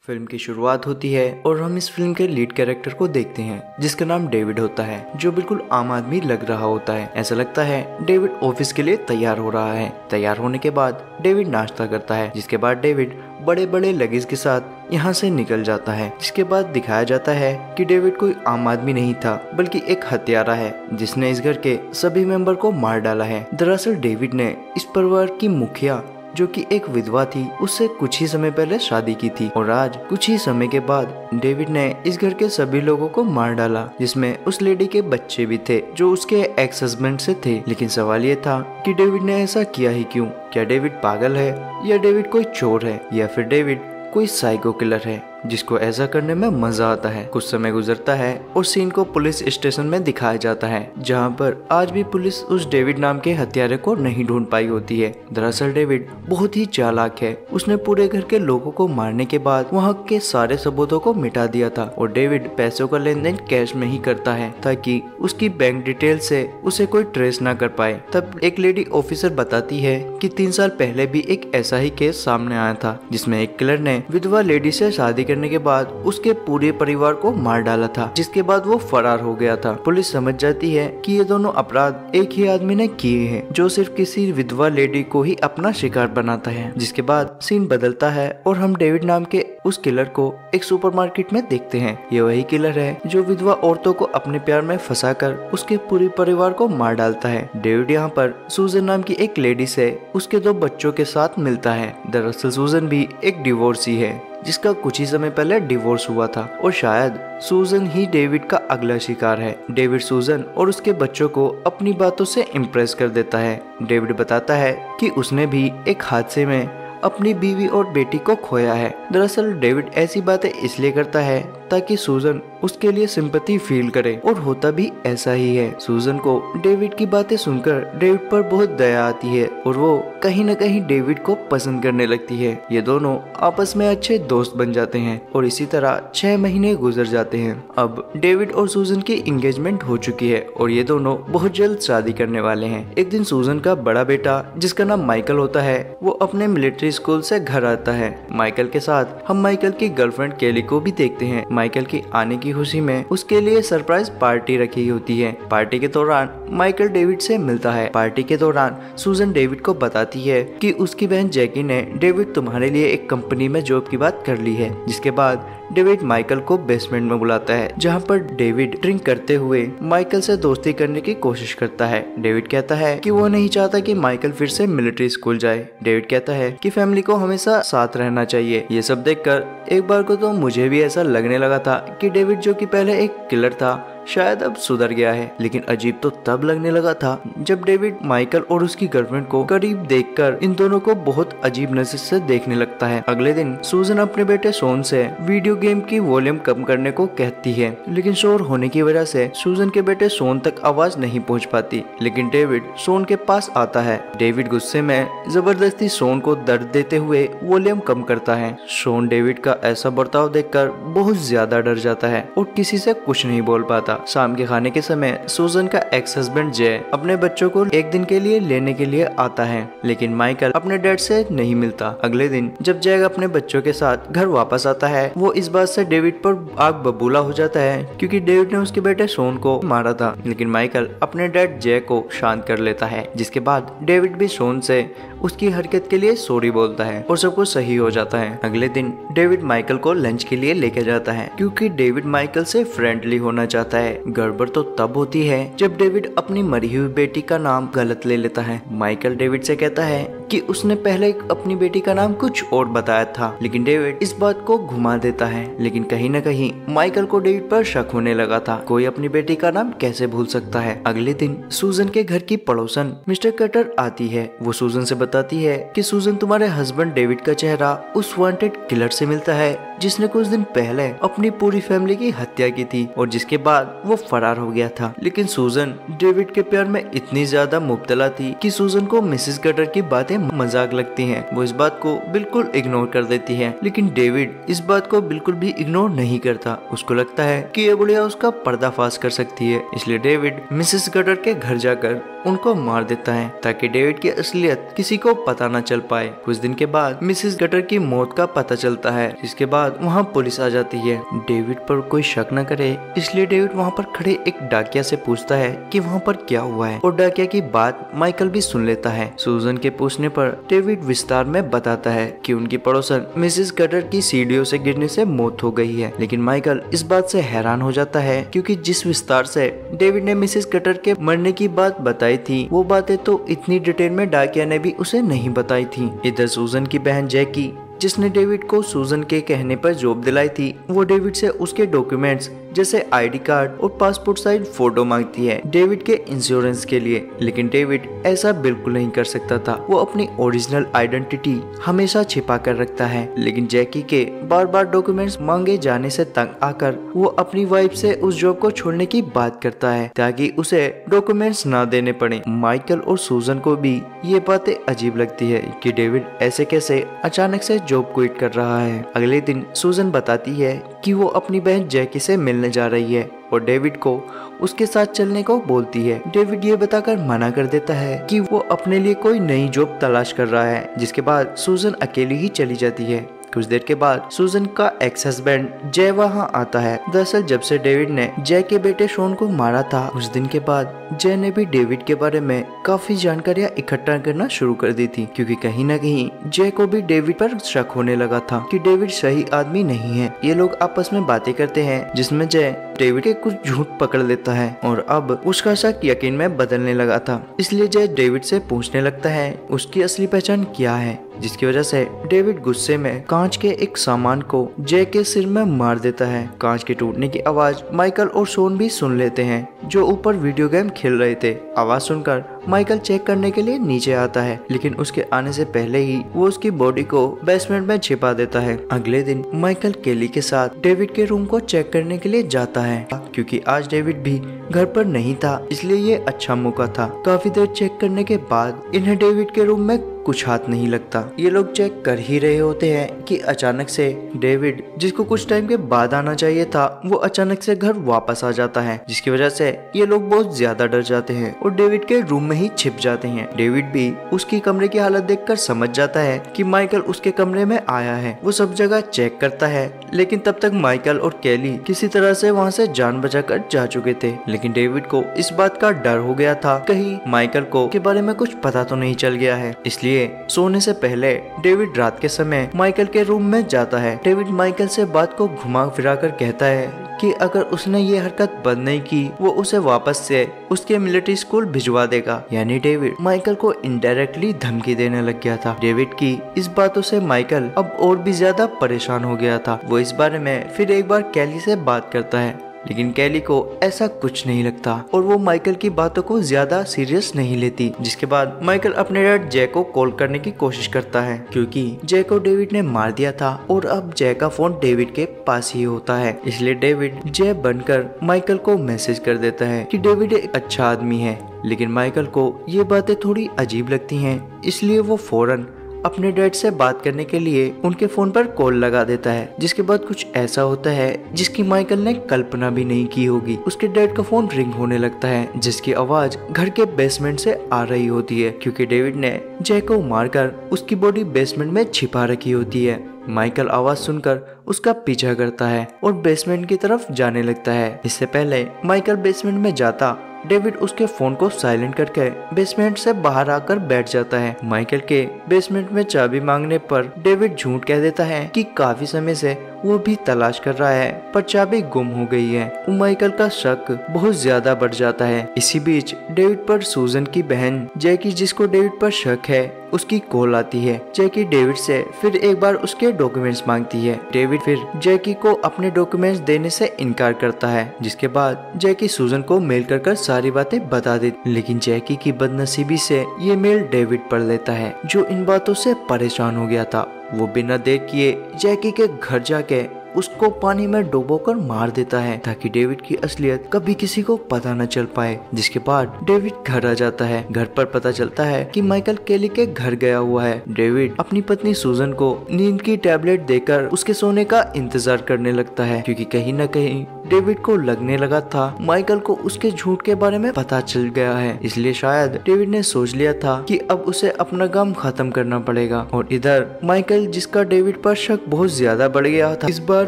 Film की शुरुआत होती है और हम इस फिल्म के लीड कैरेक्टर को देखते हैं जिसका नाम डेविड होता है, जो बिल्कुल आम आदमी लग रहा होता है। ऐसा लगता है डेविड ऑफिस के लिए तैयार हो रहा है। तैयार होने के बाद डेविड नाश्ता करता है, जिसके बाद डेविड बड़े बड़े लगेज के साथ यहाँ से निकल जाता है। जिसके बाद दिखाया जाता है कि डेविड कोई आम आदमी नहीं था, बल्कि एक हत्यारा है जिसने इस घर के सभी मेंबर को मार डाला है। दरअसल डेविड ने इस परिवार की मुखिया, जो कि एक विधवा थी, उससे कुछ ही समय पहले शादी की थी और आज कुछ ही समय के बाद डेविड ने इस घर के सभी लोगों को मार डाला, जिसमें उस लेडी के बच्चे भी थे जो उसके एक्स हस्बैंड से थे। लेकिन सवाल ये था कि डेविड ने ऐसा किया ही क्यों? क्या डेविड पागल है, या डेविड कोई चोर है, या फिर डेविड कोई साइको किलर है जिसको ऐसा करने में मजा आता है? कुछ समय गुजरता है और सीन को पुलिस स्टेशन में दिखाया जाता है, जहां पर आज भी पुलिस उस डेविड नाम के हत्यारे को नहीं ढूंढ पाई होती है। दरअसल डेविड बहुत ही चालाक है। उसने पूरे घर के लोगों को मारने के बाद वहां के सारे सबूतों को मिटा दिया था और डेविड पैसों का लेन देन कैश में ही करता है ताकि उसकी बैंक डिटेल से उसे कोई ट्रेस ना कर पाए। तब एक लेडी ऑफिसर बताती है कि 3 साल पहले भी एक ऐसा ही केस सामने आया था, जिसमें एक किलर ने विधवा लेडी से शादी करने के बाद उसके पूरे परिवार को मार डाला था, जिसके बाद वो फरार हो गया था। पुलिस समझ जाती है कि ये दोनों अपराध एक ही आदमी ने किए हैं, जो सिर्फ किसी विधवा लेडी को ही अपना शिकार बनाता है। जिसके बाद सीन बदलता है और हम डेविड नाम के उस किलर को एक सुपरमार्केट में देखते हैं। ये वही किलर है जो विधवा औरतों को अपने प्यार में फंसाकर उसके पूरे परिवार को मार डालता है। डेविड यहाँ पर सूजन नाम की एक लेडी से उसके 2 बच्चों के साथ मिलता है। दरअसल सूजन भी एक डिवोर्सी है, जिसका कुछ ही समय पहले डिवोर्स हुआ था और शायद सूजन ही डेविड का अगला शिकार है। डेविड सूजन और उसके बच्चों को अपनी बातों से इम्प्रेस कर देता है। डेविड बताता है कि उसने भी एक हादसे में अपनी बीवी और बेटी को खोया है। दरअसल डेविड ऐसी बातें इसलिए करता है ताकि सूजन उसके लिए सिंपैथी फील करे, और होता भी ऐसा ही है। सूजन को डेविड की बातें सुनकर डेविड पर बहुत दया आती है और वो कहीं न कहीं डेविड को पसंद करने लगती है। ये दोनों आपस में अच्छे दोस्त बन जाते हैं और इसी तरह 6 महीने गुजर जाते हैं। अब डेविड और सूजन की एंगेजमेंट हो चुकी है और ये दोनों बहुत जल्द शादी करने वाले हैं। एक दिन सूजन का बड़ा बेटा, जिसका नाम माइकल होता है, वो अपने मिलिट्री स्कूल से घर आता है। माइकल के साथ हम माइकल की गर्लफ्रेंड केली को भी देखते हैं। माइकल की आने की खुशी में उसके लिए सरप्राइज पार्टी रखी होती है। पार्टी के दौरान माइकल डेविड से मिलता है। पार्टी के दौरान सूजन डेविड को बताती है कि उसकी बहन जैकी ने डेविड तुम्हारे लिए एक कंपनी में जॉब की बात कर ली है। जिसके बाद डेविड माइकल को बेसमेंट में बुलाता है, जहां पर डेविड ड्रिंक करते हुए माइकल से दोस्ती करने की कोशिश करता है। डेविड कहता है कि वो नहीं चाहता कि माइकल फिर से मिलिट्री स्कूल जाए। डेविड कहता है कि फैमिली को हमेशा साथ रहना चाहिए। ये सब देखकर एक बार को तो मुझे भी ऐसा लगने लगा था कि डेविड, जो कि पहले एक किलर था, शायद अब सुधर गया है। लेकिन अजीब तो तब लगने लगा था जब डेविड माइकल और उसकी गर्लफ्रेंड को करीब देखकर इन दोनों को बहुत अजीब नजर से देखने लगता है। अगले दिन सूजन अपने बेटे सोन से वीडियो गेम की वॉल्यूम कम करने को कहती है, लेकिन शोर होने की वजह से सूजन के बेटे सोन तक आवाज नहीं पहुंच पाती। लेकिन डेविड सोन के पास आता है। डेविड गुस्से में जबरदस्ती सोन को दर्द देते हुए वॉल्यूम कम करता है। सोन डेविड का ऐसा बर्ताव देखकर बहुत ज्यादा डर जाता है और किसी से कुछ नहीं बोल पाता। शाम के खाने के समय सूजन का एक्स हस्बैंड जय अपने बच्चों को एक दिन के लिए लेने के लिए आता है, लेकिन माइकल अपने डैड से नहीं मिलता। अगले दिन जब जय अपने बच्चों के साथ घर वापस आता है, वो इस बात से डेविड पर आग बबूला हो जाता है क्योंकि डेविड ने उसके बेटे सोन को मारा था। लेकिन माइकल अपने डैड जय को शांत कर लेता है। जिसके बाद डेविड भी सोन से उसकी हरकत के लिए सॉरी बोलता है और सब कुछ सही हो जाता है। अगले दिन डेविड माइकल को लंच के लिए लेके जाता है क्योंकि डेविड माइकल से फ्रेंडली होना चाहता है। गड़बड़ तो तब होती है जब डेविड अपनी मरी हुई बेटी का नाम गलत ले लेता है। माइकल डेविड से कहता है कि उसने पहले अपनी बेटी का नाम कुछ और बताया था, लेकिन डेविड इस बात को घुमा देता है। लेकिन कहीं न कहीं माइकल को डेविड पर शक होने लगा था। कोई अपनी बेटी का नाम कैसे भूल सकता है? अगले दिन सूजन के घर की पड़ोसन मिस्टर कटर आती है। वो सूजन से बताती है कि सूजन, तुम्हारे हस्बैंड डेविड का चेहरा उस वांटेड किलर से मिलता है जिसने कुछ दिन पहले अपनी पूरी फैमिली की हत्या की थी और जिसके बाद बाद वो फरार हो गया था। लेकिन सूजन डेविड के प्यार में इतनी ज्यादा मुब्तला थी कि सूजन को मिसेस गटर की बातें मजाक लगती हैं। वो इस बात को बिल्कुल इग्नोर कर देती है, लेकिन डेविड इस बात को बिल्कुल भी इग्नोर नहीं करता। उसको लगता है कि ये बुढ़िया उसका पर्दाफाश कर सकती है, इसलिए डेविड मिसेस गटर के घर जाकर उनको मार देता है ताकि डेविड की असलियत किसी को पता न चल पाए। कुछ दिन के बाद मिसेस गटर की मौत का पता चलता है, जिसके बाद वहाँ पुलिस आ जाती है। डेविड पर कोई शक न करे इसलिए डेविड वहाँ पर खड़े एक डाकिया से पूछता है कि वहाँ पर क्या हुआ है, और डाकिया की बात माइकल भी सुन लेता है। सूजन के पूछने पर डेविड विस्तार में बताता है कि उनकी पड़ोसन मिसेस गटर की सीढ़ियों से गिरने से मौत हो गई है। लेकिन माइकल इस बात से हैरान हो जाता है क्योंकि जिस विस्तार से डेविड ने मिसेस गटर के मरने की बात बताई थी, वो बातें तो इतनी डिटेल में डाकिया ने भी उसे नहीं बताई थी। इधर सूजन की बहन जैकी, जिसने डेविड को सूजन के कहने पर जॉब दिलाई थी, वो डेविड से उसके डॉक्यूमेंट्स जैसे आईडी कार्ड और पासपोर्ट साइज फोटो मांगती है डेविड के इंश्योरेंस के लिए। लेकिन डेविड ऐसा बिल्कुल नहीं कर सकता था। वो अपनी ओरिजिनल आइडेंटिटी हमेशा छिपा कर रखता है। लेकिन जैकी के बार बार डॉक्यूमेंट्स मांगे जाने से तंग आकर वो अपनी वाइफ से उस जॉब को छोड़ने की बात करता है ताकि उसे डॉक्यूमेंट्स ना देने पड़े। माइकल और सूजन को भी ये बातें अजीब लगती है कि डेविड ऐसे कैसे अचानक से जॉब क्विट कर रहा है। अगले दिन सूजन बताती है कि वो अपनी बहन जैकी से मिलने जा रही है और डेविड को उसके साथ चलने को बोलती है। डेविड ये बताकर मना कर देता है कि वो अपने लिए कोई नई जॉब तलाश कर रहा है, जिसके बाद सूजन अकेली ही चली जाती है। कुछ देर के बाद सूजन का एक्स हस्बैंड जय वहाँ आता है। दरअसल जब से डेविड ने जय के बेटे शॉन को मारा था, उस दिन के बाद जय ने भी डेविड के बारे में काफी जानकारियां इकट्ठा करना शुरू कर दी थी, क्योंकि कहीं न कहीं जय को भी डेविड पर शक होने लगा था कि डेविड सही आदमी नहीं है। ये लोग आपस में बातें करते हैं जिसमें जय डेविड के कुछ झूठ पकड़ लेता है और अब उसका शक यकीन में बदलने लगा था। इसलिए जय डेविड से पूछने लगता है उसकी असली पहचान क्या है, जिसकी वजह से डेविड गुस्से में कांच के एक सामान को जय के सिर में मार देता है। कांच के टूटने की आवाज माइकल और शॉन भी सुन लेते हैं जो ऊपर वीडियो गेम खेल रहे थे। आवाज सुनकर माइकल चेक करने के लिए नीचे आता है, लेकिन उसके आने से पहले ही वो उसकी बॉडी को बेसमेंट में छिपा देता है। अगले दिन माइकल केली के साथ डेविड के रूम को चेक करने के लिए जाता है। क्योंकि आज डेविड भी घर पर नहीं था, इसलिए ये अच्छा मौका था। काफी देर चेक करने के बाद इन्हें डेविड के रूम में कुछ हाथ नहीं लगता। ये लोग चेक कर ही रहे होते हैं कि अचानक से डेविड, जिसको कुछ टाइम के बाद आना चाहिए था, वो अचानक से घर वापस आ जाता है, जिसकी वजह से ये लोग बहुत ज्यादा डर जाते हैं और डेविड के रूम में ही छिप जाते हैं। डेविड भी उसकी कमरे की हालत देखकर समझ जाता है कि माइकल उसके कमरे में आया है। वो सब जगह चेक करता है, लेकिन तब तक माइकल और कैली किसी तरह से वहाँ से जान बचाकर जा चुके थे। लेकिन डेविड को इस बात का डर हो गया था कहीं माइकल को के बारे में कुछ पता तो नहीं चल गया है। इसलिए सोने से पहले डेविड रात के समय माइकल के रूम में जाता है। डेविड माइकल से बात को घुमा फिरा कर कहता है कि अगर उसने ये हरकत बंद नहीं की, वो उसे वापस से उसके मिलिट्री स्कूल भिजवा देगा। यानी डेविड माइकल को इनडायरेक्टली धमकी देने लग गया था। डेविड की इस बातों से माइकल अब और भी ज्यादा परेशान हो गया था। वो इस बारे में फिर एक बार कैली से बात करता है, लेकिन कैली को ऐसा कुछ नहीं लगता और वो माइकल की बातों को ज्यादा सीरियस नहीं लेती। जिसके बाद माइकल अपने डैड जय को कॉल करने की कोशिश करता है, क्योंकि जय को डेविड ने मार दिया था और अब जय का फोन डेविड के पास ही होता है। इसलिए डेविड जय बनकर माइकल को मैसेज कर देता है कि डेविड एक अच्छा आदमी है। लेकिन माइकल को ये बातें थोड़ी अजीब लगती हैं, इसलिए वो फौरन अपने डैड से बात करने के लिए उनके फोन पर कॉल लगा देता है। जिसके बाद कुछ ऐसा होता है जिसकी माइकल ने कल्पना भी नहीं की होगी। उसके डैड का फोन रिंग होने लगता है, जिसकी आवाज घर के बेसमेंट से आ रही होती है, क्योंकि डेविड ने जय को मारकर उसकी बॉडी बेसमेंट में छिपा रखी होती है। माइकल आवाज सुनकर उसका पीछा करता है और बेसमेंट की तरफ जाने लगता है। इससे पहले माइकल बेसमेंट में जाता, डेविड उसके फोन को साइलेंट करके बेसमेंट से बाहर आकर बैठ जाता है। माइकल के बेसमेंट में चाबी मांगने पर डेविड झूठ कह देता है कि काफी समय से वो भी तलाश कर रहा है पर चाबी गुम हो गई है। माइकल का शक बहुत ज्यादा बढ़ जाता है। इसी बीच डेविड पर सूजन की बहन जैकी, जिसको डेविड पर शक है, उसकी कॉल आती है। जैकी डेविड से फिर एक बार उसके डॉक्यूमेंट्स मांगती है। डेविड फिर जैकी को अपने डॉक्यूमेंट्स देने से इनकार करता है, जिसके बाद जैकी सूजन को मेल कर सारी बातें बता देती। लेकिन जैकी की बदनसीबी से ये मेल डेविड पढ़ लेता है, जो इन बातों से परेशान हो गया था। वो बिना देर किए जैकी के घर जाके उसको पानी में डुबोकर मार देता है ताकि डेविड की असलियत कभी किसी को पता न चल पाए। जिसके बाद डेविड घर आ जाता है। घर पर पता चलता है कि माइकल केली के घर गया हुआ है। डेविड अपनी पत्नी सूजन को नींद की टैबलेट देकर उसके सोने का इंतजार करने लगता है, क्योंकि कहीं न कहीं डेविड को लगने लगा था माइकल को उसके झूठ के बारे में पता चल गया है। इसलिए शायद डेविड ने सोच लिया था कि अब उसे अपना गम खत्म करना पड़ेगा। और इधर माइकल, जिसका डेविड पर शक बहुत ज्यादा बढ़ गया था, इस बार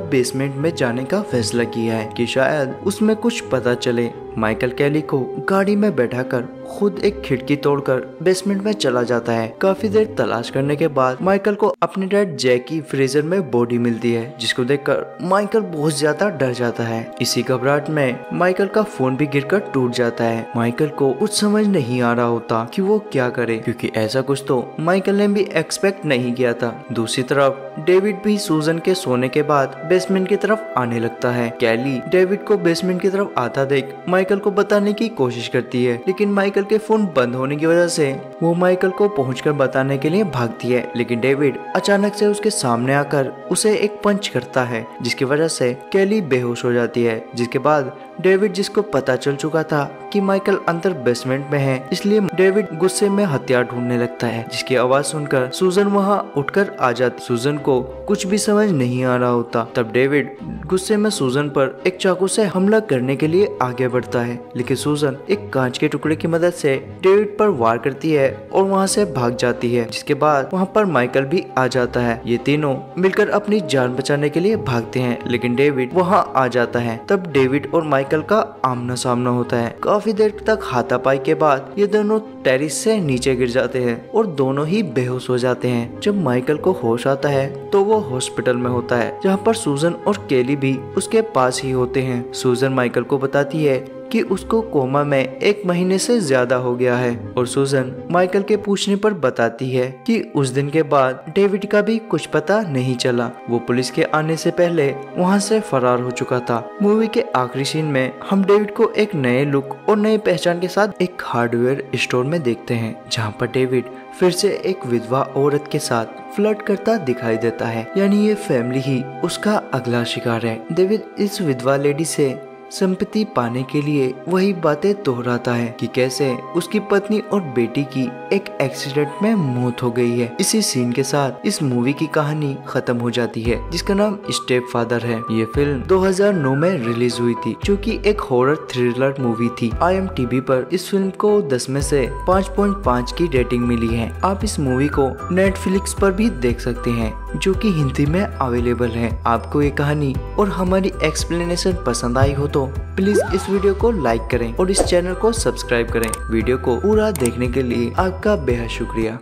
बेसमेंट में जाने का फैसला किया है कि शायद उसमें कुछ पता चले। माइकल केली को गाड़ी में बैठाकर खुद एक खिड़की तोड़कर बेसमेंट में चला जाता है। काफी देर तलाश करने के बाद माइकल को अपने डैड जैक की फ्रीजर में बॉडी मिलती है, जिसको देखकर माइकल बहुत ज्यादा डर जाता है। इसी घबराहट में माइकल का फोन भी गिरकर टूट जाता है। माइकल को कुछ समझ नहीं आ रहा होता कि वो क्या करे, क्योंकि ऐसा कुछ तो माइकल ने भी एक्सपेक्ट नहीं किया था। दूसरी तरफ डेविड भी सूजन के सोने के बाद बेसमेंट की तरफ आने लगता है। केली डेविड को बेसमेंट की तरफ आता देख माइकल को बताने की कोशिश करती है, लेकिन माइकल के फोन बंद होने की वजह से वो माइकल को पहुंचकर बताने के लिए भागती है। लेकिन डेविड अचानक से उसके सामने आकर उसे एक पंच करता है, जिसकी वजह से केली बेहोश हो जाती है। जिसके बाद डेविड, जिसको पता चल चुका था कि माइकल अंदर बेसमेंट में है, इसलिए डेविड गुस्से में हथियार ढूंढने लगता है, जिसकी आवाज सुनकर सूजन वहां उठकर आ जाती। सूजन को कुछ भी समझ नहीं आ रहा होता। तब डेविड गुस्से में सूजन पर एक चाकू से हमला करने के लिए आगे बढ़ता है, लेकिन सूजन एक कांच के टुकड़े की मदद से डेविड पर वार करती है और वहां से भाग जाती है। जिसके बाद वहां पर माइकल भी आ जाता है। ये तीनों मिलकर अपनी जान बचाने के लिए भागते हैं, लेकिन डेविड वहां आ जाता है। तब डेविड और माइकल का आमना सामना होता है। काफी देर तक हाथापाई के बाद ये दोनों टेरिस से नीचे गिर जाते हैं और दोनों ही बेहोश हो जाते हैं। जब माइकल को होश आता है तो वो हॉस्पिटल में होता है, जहाँ पर सूजन और केली भी उसके पास ही होते हैं। सूजन माइकल को बताती है कि उसको कोमा में 1 महीने से ज्यादा हो गया है, और सूजन माइकल के पूछने पर बताती है कि उस दिन के बाद डेविड का भी कुछ पता नहीं चला। वो पुलिस के आने से पहले वहां से फरार हो चुका था। मूवी के आखिरी सीन में हम डेविड को एक नए लुक और नई पहचान के साथ एक हार्डवेयर स्टोर में देखते हैं, जहाँ पर डेविड फिर से एक विधवा औरत के साथ फ्लर्ट करता दिखाई देता है। यानी ये फैमिली ही उसका अगला शिकार है। डेविड इस विधवा लेडी से संपत्ति पाने के लिए वही बातें दोहराता है कि कैसे उसकी पत्नी और बेटी की एक एक्सीडेंट में मौत हो गई है। इसी सीन के साथ इस मूवी की कहानी खत्म हो जाती है, जिसका नाम स्टेप फादर है। ये फिल्म 2009 में रिलीज हुई थी, जो कि एक हॉरर थ्रिलर मूवी थी। IMDb पर इस फिल्म को 10 में से 5.5 की रेटिंग मिली है। आप इस मूवी को नेटफ्लिक्स पर भी देख सकते हैं, जो कि हिंदी में अवेलेबल है। आपको ये कहानी और हमारी एक्सप्लेनेशन पसंद आई हो तो प्लीज इस वीडियो को लाइक करें और इस चैनल को सब्सक्राइब करें। वीडियो को पूरा देखने के लिए आपका बेहद शुक्रिया।